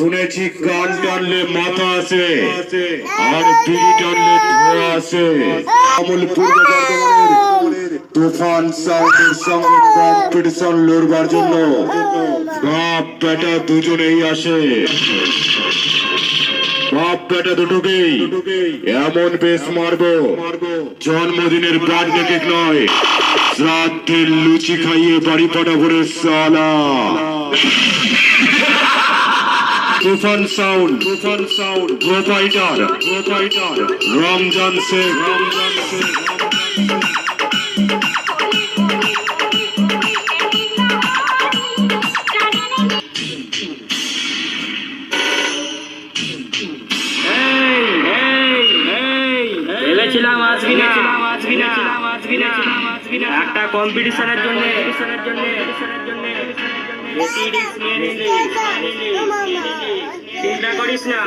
শুনেছি কান টানলে মাথা আছে আর বিড়ি টানলে ধোয়া আছে। আমল পূর্ব বর্ধমানের তুফান সাউন্ডের সঙ্গে কম্পিটিশন লড়বার জন্য বাপ বেটা দুজনেই আসে। বাপ বেটা দুটোকেই এমন বেশ মারবো, জন্মদিনের বার্থডে কেক নয়, শ্রাদ্ধের লুচি খাইয়ে বাড়ি পাঠাবো রে সালা। তুফান সাউন্ড প্রোপাইটার রমজান শেখ। ভেবেছিলাম আসবি না, একটা কম্পিটিশনের জন্য চিন্তা করিস না।